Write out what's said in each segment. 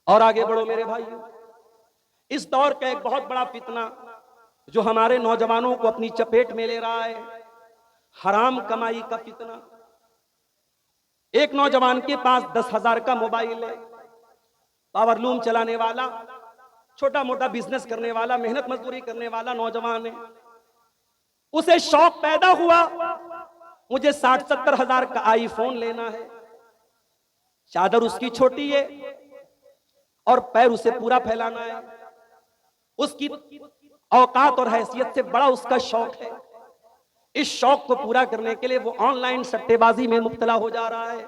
और आगे बढ़ो मेरे भाइयों, इस दौर का एक बहुत बड़ा फितना जो हमारे नौजवानों को अपनी चपेट में ले रहा है, हराम कमाई का फितना। एक नौजवान के पास 10,000 का मोबाइल है, पावरलूम चलाने वाला, छोटा मोटा बिजनेस करने वाला, मेहनत मजदूरी करने वाला नौजवान है। उसे शौक पैदा हुआ, मुझे 60-70 हजार का आईफोन लेना है। चादर उसकी छोटी है और पैर उसे पूरा फैलाना है। उसकी औकात और हैसियत से बड़ा उसका शौक है। इस शौक को पूरा करने के लिए वो ऑनलाइन सट्टेबाजी में मुब्तला हो जा रहा है।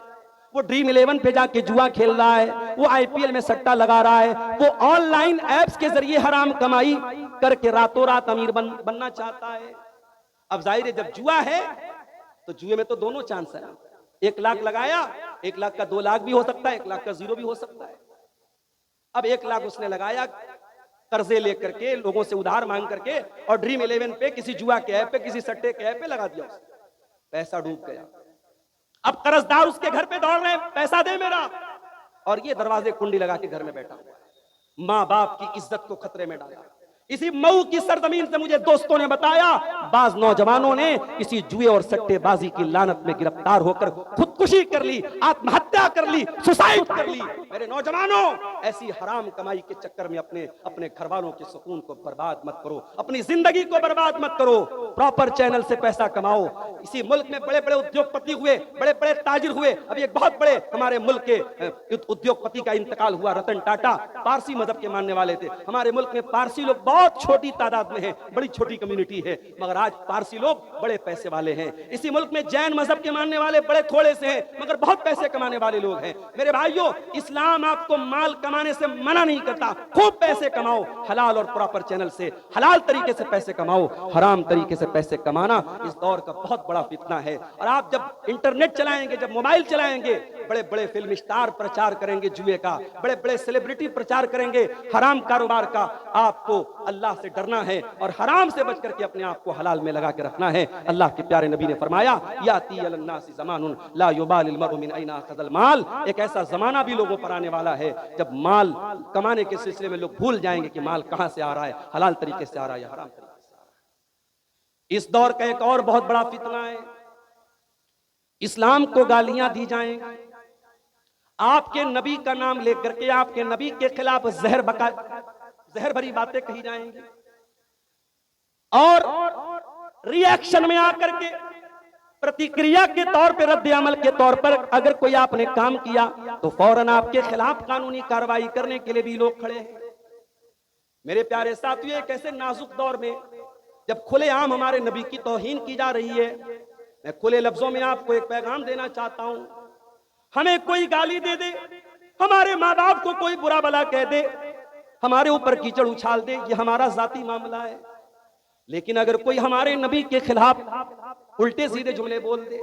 वो ड्रीम 11 पे जाके जुआ खेल रहा है, वो आईपीएल में सट्टा लगा रहा है, वो ऑनलाइन एप्स के जरिए हराम कमाई करके रातों रात अमीर बनना चाहता है। अब जाहिर है जब जुआ है तो जुए में तो दोनों चांस है। 1 लाख लगाया, 1 लाख का 2 लाख भी हो सकता है, 1 लाख का 0 भी हो सकता है। अब 1 लाख उसने लगाया कर्जे लेकर के, लोगों से उधार मांग करके, और ड्रीम 11 पे, किसी जुआ के ऐप पे, किसी सट्टे के ऐप पे लगा दिया उसने। पैसा डूब गया। अब कर्जदार उसके घर पे दौड़ रहे हैं, पैसा दे मेरा, और ये दरवाजे कुंडी लगा के घर में बैठा हुआ है। माँ बाप की इज्जत को खतरे में डाला। इसी मऊ की सरजमीन से मुझे दोस्तों ने बताया, बाज नौजवानों ने इसी जुए और सट्टेबाजी की लानत में गिरफ्तार होकर खुदकुशी कर ली, आत्महत्या कर ली, सुसाइड कर ली। मेरे नौजवानों, ऐसी हराम कमाई के चक्कर में अपने अपने घर वालों के सुकून को बर्बाद मत करो, अपनी जिंदगी को बर्बाद मत करो। प्रॉपर चैनल से पैसा कमाओ। इसी मुल्क में बड़े बड़े उद्योगपति हुए, बड़े बड़े ताजिर हुए। अभी एक बहुत बड़े हमारे मुल्क के उद्योगपति का इंतकाल हुआ, रतन टाटा, पारसी मजहब के मानने वाले थे। हमारे मुल्क में पारसी लोग बहुत छोटी तादाद में है, बड़ी छोटी कम्युनिटी है, मगर आज पारसी लोग बड़े पैसे वाले हैं। इसी मुल्क में जैन मजहब के मानने वाले बड़े थोड़े से हैं, मगर बहुत पैसे कमाने वाले लोग हैं। मेरे भाइयों, इस्लाम आपको माल कमाने से मना नहीं करता। खूब पैसे कमाओ, हलाल और प्रॉपर चैनल से, हलाल तरीके से पैसे कमाओ। हराम तरीके से पैसे कमाना इस दौर का बहुत बड़ा फितना है। और आप जब इंटरनेट चलाएंगे, जब मोबाइल चलाएंगे, बड़े बड़े फिल्म स्टार प्रचार करेंगे जुए का, बड़े बड़े सेलिब्रिटी प्रचार करेंगे हराम कारोबार का। आपको अल्लाह से डरना है और हराम से बच करके अपने आप को हलाल में लगा के रखना है। अल्लाह के प्यारे नबी ने फरमाया, याती अलन्नासी ज़मानुन ला युबालिल मरउ मिन ऐना अख़ज़ल माल। एक ऐसा जमाना भी लोगों पर आने वाला है जब माल कमाने के सिलसिले में लोग भूल जाएंगे कि माल कहां से आ रहा है, हलाल तरीके से आ रहा है या हराम तरीके से आ रहा है। इस दौर का एक और बहुत बड़ा फितना है, इस्लाम को गालियां दी जाएं, आपके नबी का नाम लेकर के आपके नबी के खिलाफ जहर भरी बातें कही जाएंगी, और रिएक्शन में आकर के, प्रतिक्रिया के तौर पर, रद्द अमल के तौर पर अगर कोई आपने काम किया तो फौरन आपके खिलाफ कानूनी कार्रवाई करने के लिए भी लोग खड़े हैं। मेरे प्यारे साथियों, एक ऐसे नाजुक दौर में जब खुलेआम हमारे नबी की तौहीन की जा रही है, मैं खुले लफ्जों में आपको एक पैगाम देना चाहता हूं। हमें कोई गाली दे दे, हमारे माँ बाप को कोई बुरा भला कह दे, हमारे ऊपर कीचड़ उछाल दे, ये हमारा जाती मामला है। लेकिन अगर कोई हमारे नबी के खिलाफ उल्टे सीधे जुमले बोल दे,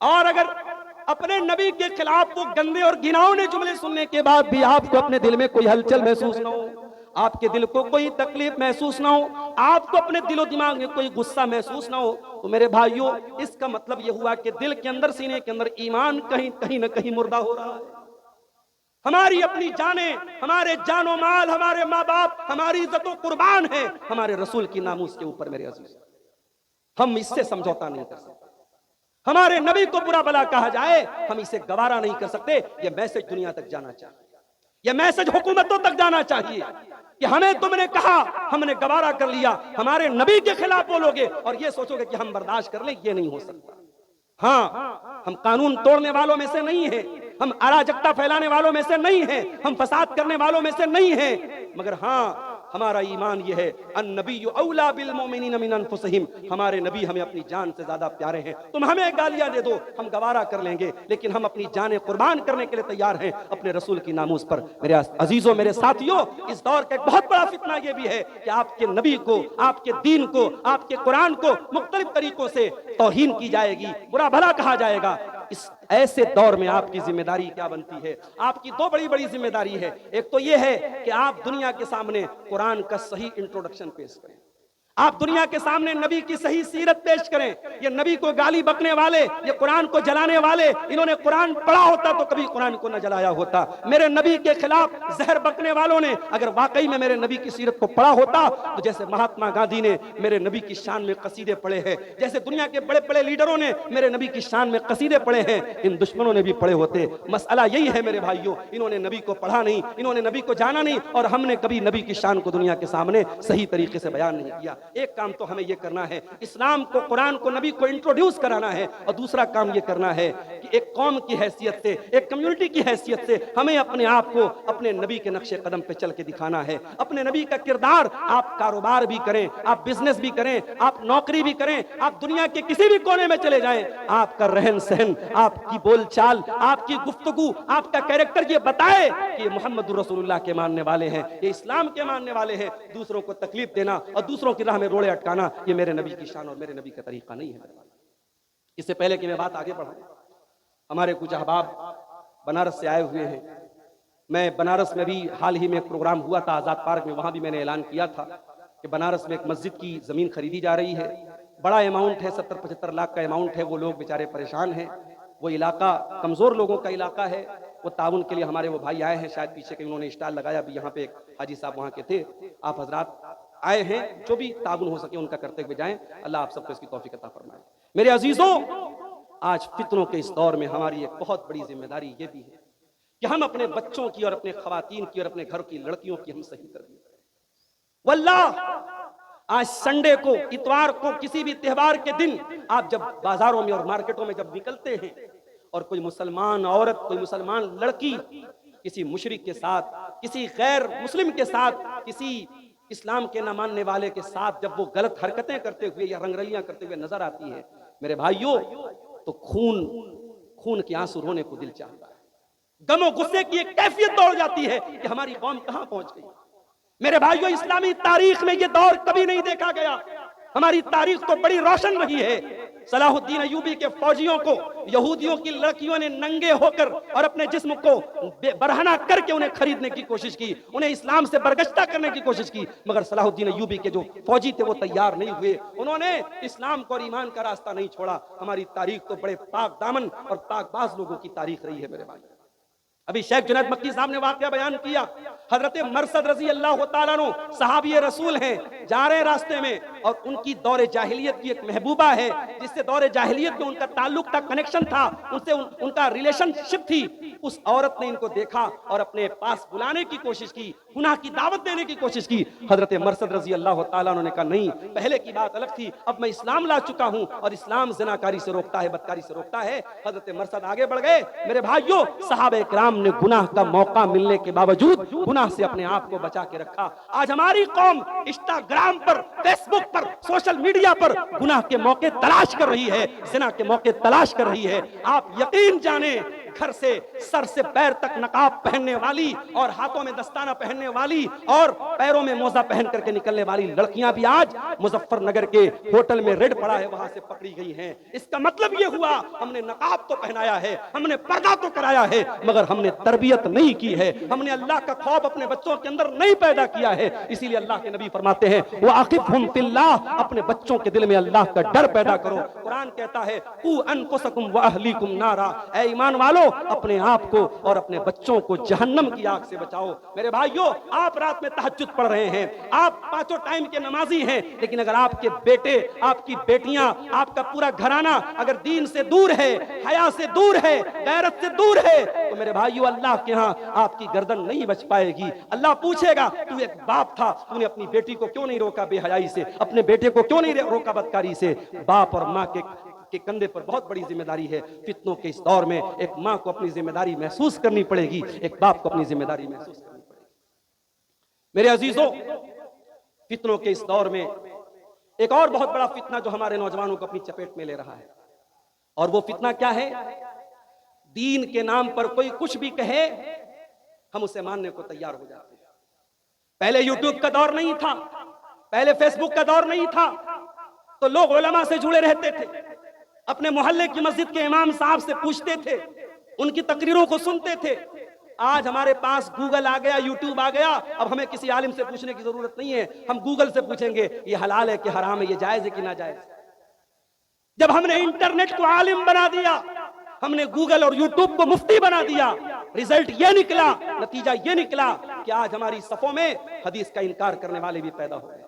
और अगर अपने नबी के खिलाफ वो गंदे और घिनौने जुमले सुनने के बाद भी आपको अपने दिल में कोई हलचल महसूस ना हो, आपके दिल को कोई तकलीफ महसूस ना हो, आपको अपने दिलो दिमाग में कोई गुस्सा महसूस ना हो, तो मेरे भाइयों, इसका मतलब यह हुआ कि दिल के अंदर, सीने के अंदर ईमान कहीं ना कहीं मुर्दा हो रहा है। हमारी अपनी जाने, हमारे जानो माल, हमारे माँ बाप, हमारी इज्जतों कुर्बान है हमारे रसूल की नामूस के ऊपर। मेरे अजीज, हम इससे समझौता नहीं कर सकते। हमारे नबी को बुरा भला कहा जाए, हम इसे गवारा नहीं कर सकते। यह मैसेज दुनिया तक जाना चाहिए, यह मैसेज हुकूमतों तक जाना चाहिए कि हमें तुमने कहा, हमने गवारा कर लिया, हमारे नबी के खिलाफ बोलोगे और ये सोचोगे कि हम बर्दाश्त कर लें, ये नहीं हो सकता। हाँ, हम कानून तोड़ने वालों में से नहीं हैं, हम अराजकता फैलाने वालों में से नहीं हैं, हम फसाद करने वालों में से नहीं हैं, मगर हाँ, हमारा ईमान यह है, अन्नबिय्यु औला बिल मोमिनीन मिन अनफुसिहिम, हमारे नबी हमें अपनी जान से ज्यादा प्यारे हैं। तुम हमें गालियां दे दो, हम गवारा कर लेंगे, लेकिन हम अपनी जानें कुर्बान करने के लिए तैयार हैं अपने रसूल की नामूस पर। मेरे अजीजों, मेरे साथियों, इस दौर का एक बहुत बड़ा फितना यह भी है कि आपके नबी को, आपके दीन को, आपके कुरान को मुख्तलिफ तरीकों से तौहीन की जाएगी, बुरा भला कहा जाएगा। इस ऐसे दौर में आपकी जिम्मेदारी क्या बनती है? आपकी दो बड़ी बड़ी जिम्मेदारी है। एक तो यह है कि आप दुनिया के सामने कुरान का सही इंट्रोडक्शन पेश करें, आप दुनिया के सामने नबी की सही सीरत पेश करें। ये नबी को गाली बकने वाले, ये कुरान को जलाने वाले, इन्होंने कुरान पढ़ा होता तो कभी कुरान को न जलाया होता। मेरे नबी के खिलाफ जहर बकने वालों ने अगर वाकई में मेरे नबी की सीरत को पढ़ा होता तो जैसे महात्मा गांधी ने मेरे नबी की शान में कसीदे पढ़े हैं, जैसे दुनिया के बड़े बड़े लीडरों ने मेरे नबी की शान में कसीदे पढ़े हैं, इन दुश्मनों ने भी पढ़े होते। मसला यही है मेरे भाइयों, इन्होंने नबी को पढ़ा नहीं, इन्होंने नबी को जाना नहीं, और हमने कभी नबी की शान को दुनिया के सामने सही तरीके से बयान नहीं किया। एक काम तो हमें यह करना है, इस्लाम को, कुरान को, नबी को इंट्रोड्यूस कराना है, और दूसरा काम यह करना है कि एक कौम की हैसियत से, एक कम्युनिटी की हैसियत से हमें अपने आप को अपने नबी के नक्शे कदम पे चल के दिखाना है। अपने नबी का किरदार, आप कारोबार भी करें, आप बिजनेस भी करें, आप नौकरी भी करें, आप दुनिया के किसी भी कोने में चले जाएं, आपका रहन सहन, आपकी बोलचाल, आपकी गुफ्तगू, आपका कैरेक्टर ये बताए कि मोहम्मद रसूलुल्लाह के मानने वाले हैं, ये इस्लाम के मानने वाले हैं। दूसरों को तकलीफ देना और दूसरों की राह में रोड़े अटकाना, ये मेरे नबी की शान और मेरे नबी का तरीका नहीं है। इससे पहले कि मैं बात आगे बढ़ाऊं, हमारे कुछ अहबाब बनारस से आए हुए हैं। मैं बनारस में भी हाल ही में एक प्रोग्राम हुआ था आजाद पार्क में, वहां भी मैंने ऐलान किया था कि बनारस में एक मस्जिद की जमीन खरीदी जा रही है। बड़ा अमाउंट है, 70-75 लाख का अमाउंट है। वो लोग बेचारे परेशान हैं, वो इलाका कमजोर लोगों का इलाका है। वो ताउन के लिए हमारे वो भाई आए हैं, शायद पीछे के उन्होंने स्टॉल लगाया भी, यहाँ पे एक हाजी साहब वहाँ के थे। आप हजरात आए हैं, जो भी ताउन हो सके उनका करते हुए जाएं। अल्लाह आप सबको इसकी तौफीक अता फरमाए। मेरे अजीजों, आज फितनों के इस दौर में हमारी एक बहुत बड़ी जिम्मेदारी ये भी है कि हम अपने बच्चों की और अपने खवातीन की और अपने घर की लड़कियों की हम सही तरबियत करें। वल्लाह आज संडे को, इतवार को, किसी भी त्योहार के दिन आप जब बाजारों में और मार्केटों में जब निकलते हैं और कोई मुसलमान औरत, कोई मुसलमान लड़की किसी मुशरिक के साथ, किसी गैर मुस्लिम के साथ, किसी इस्लाम के न मानने वाले के साथ जब वो गलत हरकतें करते हुए या रंगरलियां करते हुए नजर आती है, मेरे भाइयों, तो खून के आंसू रोने को दिल चाहता है। गमो गुस्से की एक कैफियत दौड़ जाती है कि हमारी कौम कहां पहुंच गई। मेरे भाइयों, इस्लामी तारीख में यह दौर कभी नहीं देखा गया। हमारी तारीख तो बड़ी रोशन रही है। सलाहुद्दीन अय्यूबी के फौजियों को यहूदियों की लड़कियों ने नंगे होकर और अपने जिस्म को बरहना करके उन्हें खरीदने की कोशिश की, उन्हें इस्लाम से बरगश्ता करने की कोशिश की, मगर सलाहुद्दीन अय्यूबी के जो फौजी थे वो तैयार नहीं हुए। उन्होंने इस्लाम को और ईमान का रास्ता नहीं छोड़ा। हमारी तारीख तो बड़े पाक दामन और पाकबाज लोगों की तारीख रही है। मेरे भाई, अभी शेख जुनैद मक्की साहब ने वाकया बयान किया। हजरत मरसद रजी अल्लाह तआला अन्हु सहाबी रसूल हैं, जा रहे रास्ते में और उनकी दौरे जाहिलियत की एक महबूबा है, जिससे दौरे जाहिलियत में उनका ताल्लुक था, कनेक्शन था, उनसे उनका रिलेशनशिप थी। उस औरत ने इनको देखा और अपने पास बुलाने की कोशिश की, गुनाह की दावत देने की कोशिश की। हजरत मरसद रजी अल्लाह तआला अन्हु ने कहा, नहीं, पहले की बात अलग थी, अब मैं इस्लाम ला चुका हूं और इस्लाम ज़िनाकारी से रोकता है, बदकारी से रोकता है। हजरत मरसद आगे बढ़ गए। मेरे भाइयों, सहाबे किराम ने गुनाह का मौका मिलने के बावजूद गुनाह से अपने आप को बचा के रखा। आज हमारी कौम इंस्टाग्राम पर, फेसबुक पर, सोशल मीडिया पर गुनाह के मौके तलाश कर रही है, जिना के मौके तलाश कर रही है। आप यकीन जाने, घर से सर से पैर तक नकाब पहनने वाली और हाथों में दस्ताना पहनने वाली और पैरों में मोजा पहन करके निकलने वाली लड़कियां भी आज मुजफ्फरनगर के होटल में रेड पड़ा है, वहां से पकड़ी गई हैं। इसका मतलब यह हुआ, हमने नकाब तो पहनाया है, हमने पर्दा तो कराया है, मगर हमने तरबियत नहीं की है, हमने अल्लाह का खौफ अपने बच्चों के अंदर नहीं पैदा किया है। इसीलिए अल्लाह के नबी फरमाते हैं, वाकिफहुम फिल्लाह, अपने बच्चों के दिल में अल्लाह का डर पैदा करो। कुरान कहता है, कू अनफुसकुम व अहलीकुम नारा, ऐ ईमान वालों, अपने आप को और अपने बच्चों को जहन्नम की आग से बचाओ। मेरे भाइयों, आप रात में तहज्जुद पढ़ रहे हैं, आप पांचों टाइम के नमाजी हैं, लेकिन अगर आपके बेटे, आपकी बेटियां, आपका पूरा घराना अगर दीन से दूर है, हया से दूर है, गैरत से दूर है, तो मेरे भाइयों, अल्लाह के यहाँ आपकी गर्दन नहीं बच पाएगी। अल्लाह पूछेगा, तू एक बाप था, तूने अपनी बेटी को क्यों नहीं रोका बेहयाई से, अपने बेटे को क्यों नहीं रोका बदकारी से। बाप और माँ के कंधे पर बहुत बड़ी जिम्मेदारी है। फितनों के इस दौर में एक माँ को अपनी जिम्मेदारी महसूस करनी पड़ेगी, एक बाप को अपनी जिम्मेदारी महसूस करनी पड़ेगी। मेरे अजीजों, फितनों के इस दौर में एक और बहुत बड़ा फितना जो हमारे नौजवानों को अपनी चपेट में ले रहा है, और वो फितना क्या है? दीन के नाम पर कोई कुछ भी कहे, हम उसे मानने को तैयार हो जाते हैं। पहले यूट्यूब का दौर नहीं था, पहले फेसबुक का दौर नहीं था, तो लोग उलमा से जुड़े रहते थे, अपने मोहल्ले की मस्जिद के इमाम साहब से पूछते थे, उनकी तकरीरों को सुनते थे, आज हमारे पास गूगल आ गया, यूट्यूब आ गया, अब हमें किसी आलिम से पूछने की जरूरत नहीं है, हम गूगल से पूछेंगे ये हलाल है कि हराम है, ये जायज है कि ना जायज। जब हमने इंटरनेट को आलिम बना दिया, हमने गूगल और यूट्यूब को मुफ्ती बना दिया, रिजल्ट ये निकला, नतीजा ये निकला कि आज हमारी सफों में हदीस का इनकार करने वाले भी पैदा हो गए,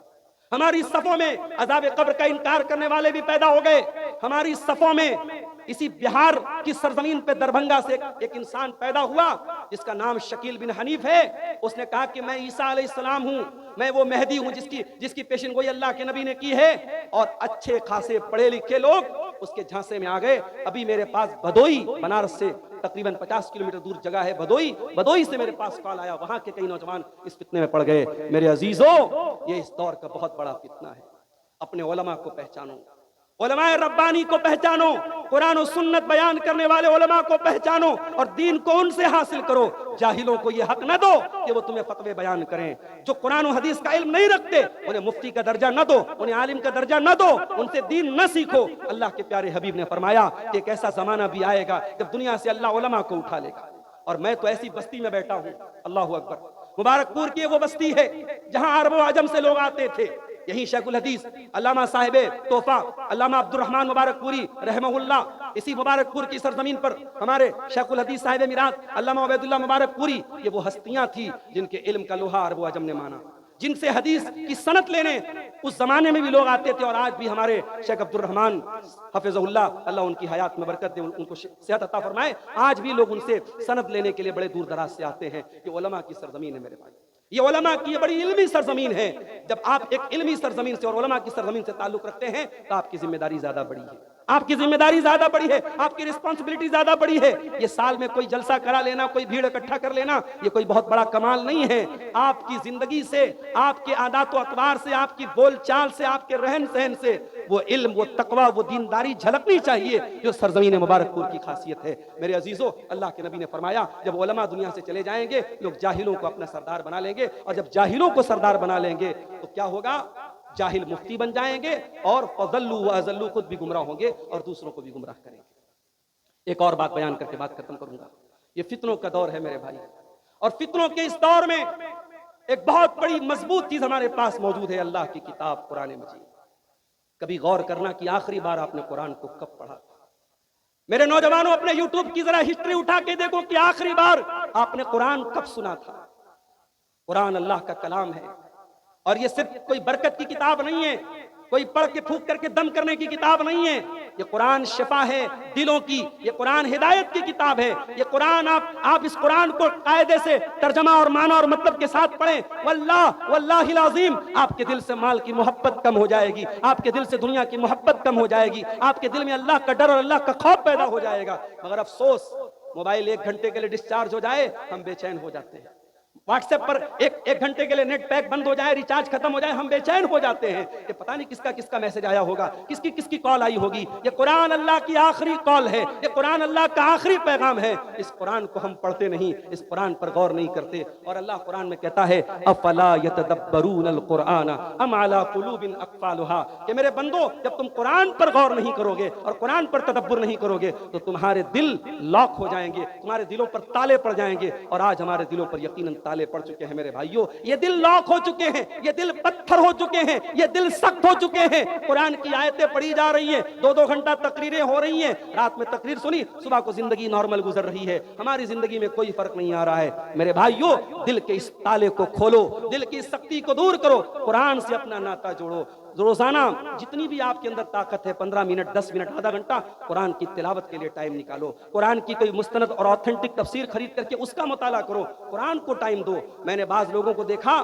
हमारी सफों में अज़ाब कब्र का इनकार करने वाले भी पैदा हो गए, हमारी सफों में इसी बिहार की सरजमीन पे दरभंगा से एक इंसान पैदा हुआ जिसका नाम शकील बिन हनीफ है। उसने कहा कि मैं ईसा अलैहिस्सलाम हूं, मैं वो मेहदी हूं जिसकी पेशिनगोई अल्लाह के नबी ने की है। और अच्छे खासे पढ़े लिखे लोग उसके झांसे में आ गए। अभी मेरे पास भदोई, बनारस से तकरीबन 50 किलोमीटर दूर जगह है भदोई से मेरे पास कॉल आया, वहां के कई नौजवान इस फितने में पड़ गए। मेरे अजीजों, ये इस दौर का बहुत बड़ा फितना है। अपने उलमा को पहचानो, उलमाए रब्बानी को पहचानो, कुरान और सुन्नत बयान करने वाले उलमा को पहचानो और दीन को उनसे हासिल करो। जाहिलों को यह हक न दो कि वो तुम्हें फतवे बयान करें। जो कुरान और हदीस का इल्म नहीं रखते उन्हें मुफ्ती का दर्जा न दो, उन्हें आलिम का दर्जा न दो, उनसे दीन न सीखो। अल्लाह के प्यारे हबीब ने फरमाया कि एक ऐसा जमाना भी आएगा जब दुनिया से अल्लाह उलमा को उठा लेगा। और मैं तो ऐसी बस्ती में बैठा हूँ, अल्लाह अकबर, मुबारकपुर की वो बस्ती है जहां अरब अजम से लोग आते थे। यही शेखुल हदीस अल्लामा साहिब तोहफा अल्लामा अब्दुर्रहमान मुबारकपुरी रहमहुल्लाह, इसी मुबारकपुर की सरजमीन पर हमारे शेखुल हदीस साहिब मिरात अल्लामा उबैदुल्लाह मुबारकपुरी, ये वो हस्तियां थी जिनके इल्म का लोहा अरब अजम ने माना, जिनसे हदीस की सनत लेने उस जमाने में भी लोग आते थे। और आज भी हमारे शेख अब्दुर्रहमान हफिज़हुल्लाह, अल्लाह उनकी हयात में बरकत दे, उनको सेहत अता फरमाए, आज भी लोग उनसे सनद लेने के लिए बड़े दूर दराज से आते हैं। ये उलमा की सरजमीन है मेरे भाई, ये उलमा की बड़ी इल्मी सरजमीन है। जब आप एक इल्मी सरजमीन से और उलमा की सरजमीन से ताल्लुक रखते हैं तो आपकी जिम्मेदारी ज्यादा बड़ी है, आपकी जिम्मेदारी ज्यादा बड़ी है, आपकी रिस्पांसिबिलिटी ज्यादा बड़ी है। ये साल में कोई जलसा करा लेना, कोई भीड़ इकट्ठा कर लेना, ये कोई बहुत बड़ा कमाल नहीं है। आपकी जिंदगी से, आपके आदात व अतवार से, आपकी बोलचाल से, आपके रहन सहन से वो इल्म, वो तकवा, वो दीनदारी झलकनी चाहिए जो सरजमीन मुबारकपुर की खासियत है। मेरे अजीजों, अल्लाह के नबी ने फरमाया जब उलमा दुनिया से चले जाएंगे लोग जाहिलों को अपना सरदार बना लेंगे, और जब जाहिलों को सरदार बना लेंगे तो क्या होगा, जाहिल मुफ्ती बन जाएंगे और फज़ल्लू व अज़ल्लू, खुद भी गुमराह होंगे और दूसरों को भी गुमराह करेंगे। एक और बात बयान करके बात खत्म करूंगा। ये फितनों का दौर है मेरे भाई, और फितनों के इस दौर में एक बहुत बड़ी मजबूत चीज हमारे पास मौजूद है, अल्लाह की किताब कुरान मजीद। कभी गौर करना कि आखिरी बार आपने कुरान को कब पढ़ा। मेरे नौजवानों, अपने यूट्यूब की जरा हिस्ट्री उठा के देखो कि आखिरी बार आपने कुरान कब सुना था। कुरान अल्लाह का कलाम है, और ये सिर्फ कोई बरकत की किताब नहीं है, कोई पढ़ के फूंक करके दम करने की किताब नहीं है। ये कुरान शिफा है दिलों की, ये कुरान हिदायत की किताब है। ये कुरान आप इस कुरान को कायदे से तर्जमा और माना और मतलब के साथ पढ़ें, वल्लाहिल अज़ीम, आपके दिल से माल की मोहब्बत कम हो जाएगी, आपके दिल से दुनिया की मोहब्बत कम हो जाएगी, आपके दिल में अल्लाह का डर और अल्लाह का खौफ पैदा हो जाएगा। मगर अफसोस, मोबाइल 1 घंटे के लिए डिस्चार्ज हो जाए हम बेचैन हो जाते हैं। व्हाट्सएप पर एक घंटे के लिए नेट पैक बंद हो जाए, रिचार्ज खत्म हो जाए, हम बेचैन हो जाते हैं कि पता नहीं किसका मैसेज आया होगा, किसकी कॉल आई होगी। ये कुरान अल्लाह की आखिरी कॉल है, ये कुरान अल्लाह का आखिरी पैगाम है। इस कुरान को हम पढ़ते नहीं, इस कुरान पर गौर नहीं करते। और अल्लाह कुरान में कहता है अफला यतदब्बरूनल कुरान अम अला कुलूबिन अक़फ़ालुहा, कि मेरे बंदो, जब तुम कुरान पर गौर नहीं करोगे और कुरान पर तदब्बुर नहीं करोगे तो तुम्हारे दिल लॉक हो जाएंगे, तुम्हारे दिलों पर ताले पड़ जाएंगे। और आज हमारे दिलों पर यकीनन ताले पड़ चुके हैं मेरे भाइयों, ये दिल लॉक हो चुके हैं, ये दिल पत्थर हो चुके हैं, ये दिल सख्त हो चुके हैं। कुरान की आयतें पढ़ी जा रही हैं, 2-2 घंटा तकरीरें हो रही हैं, रात में तकरीर सुनी, सुबह को जिंदगी नॉर्मल गुजर रही है, हमारी जिंदगी में कोई फर्क नहीं आ रहा है। मेरे भाइयों, दिल के इस ताले को खोलो, दिल की सख्ती को दूर करो, कुरान से अपना नाता जोड़ो। रोजाना जितनी भी आपके अंदर ताकत है, 15 मिनट, 10 मिनट, आधा घंटा कुरान की तिलावत के लिए टाइम निकालो। कुरान की कोई मुस्तनद और ऑथेंटिक तफसीर खरीद करके उसका मुताला करो, कुरान को टाइम दो। मैंने बाज लोगों को देखा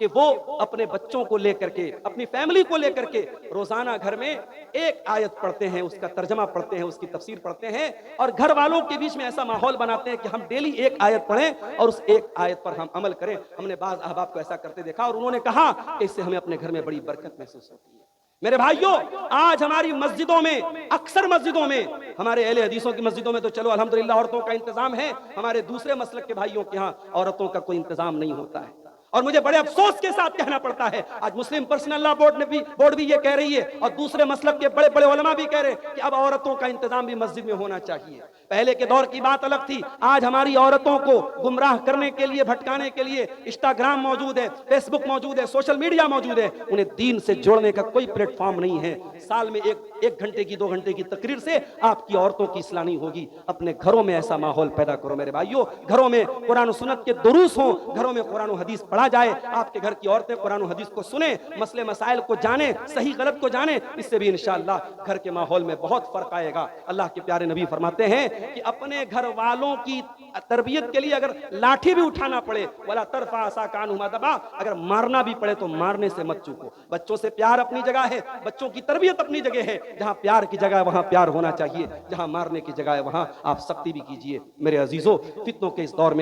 कि वो अपने बच्चों को लेकर के, अपनी फैमिली को लेकर के रोजाना घर में एक आयत पढ़ते हैं, उसका तर्जमा पढ़ते हैं, उसकी तफसीर पढ़ते हैं, और घर वालों के बीच में ऐसा माहौल बनाते हैं कि हम डेली एक आयत पढ़ें और उस एक आयत पर हम अमल करें। हमने बाज अहबाब को ऐसा करते देखा और उन्होंने कहा कि इससे हमें अपने घर में बड़ी बरकत महसूस होती है। मेरे भाइयों, आज हमारी मस्जिदों में, अक्सर मस्जिदों में, हमारे अहले हदीसों की मस्जिदों में तो चलो अल्हम्दुलिल्लाह औरतों का इंतजाम है, हमारे दूसरे मसलक के भाइयों के यहाँ औरतों का कोई इंतजाम नहीं होता है। और मुझे बड़े अफसोस के साथ कहना पड़ता है, आज मुस्लिम पर्सनल लॉ बोर्ड भी ये कह रही है और दूसरे मसलब के बड़े बड़े उलमा भी कह रहे हैं कि अब औरतों का इंतजाम भी मस्जिद में होना चाहिए। पहले के दौर की बात अलग थी, आज हमारी औरतों को गुमराह करने के लिए, भटकाने के लिए इंस्टाग्राम मौजूद है, फेसबुक मौजूद है, सोशल मीडिया मौजूद है। उन्हें दीन से जोड़ने का कोई प्लेटफॉर्म नहीं है। साल में एक घंटे की 2 घंटे की तकरीर से आपकी औरतों की इस्लाह नहीं होगी। अपने घरों में ऐसा माहौल पैदा करो मेरे भाइयों, घरों में कुरान सुन्नत के दुरूस हों, घरों में कुरान हदीस पढ़ा जाए, आपके घर की औरतें कुरान हदीस को सुने, मसले मसाइल को जाने, सही गलत को जाने। इससे भी इंशाअल्लाह घर के माहौल में बहुत फर्क आएगा। अल्लाह के प्यारे नबी फरमाते हैं कि अपने घर वालों की तरबियत के लिए अगर लाठी भी उठाना पड़े, वाला तरफा आसा कान हुमा दबा, अगर मारना भी पड़े तो मारने से मत चूको। बच्चों से प्यार अपनी जगह है, बच्चों की तरबियत अपनी जगह है। जहां प्यार की जगह है वहां प्यार होना चाहिए, जहां मारने की जगह है वहां आप सख्ती भी कीजिए। मेरे अजीजों, फितनों के इस दौर में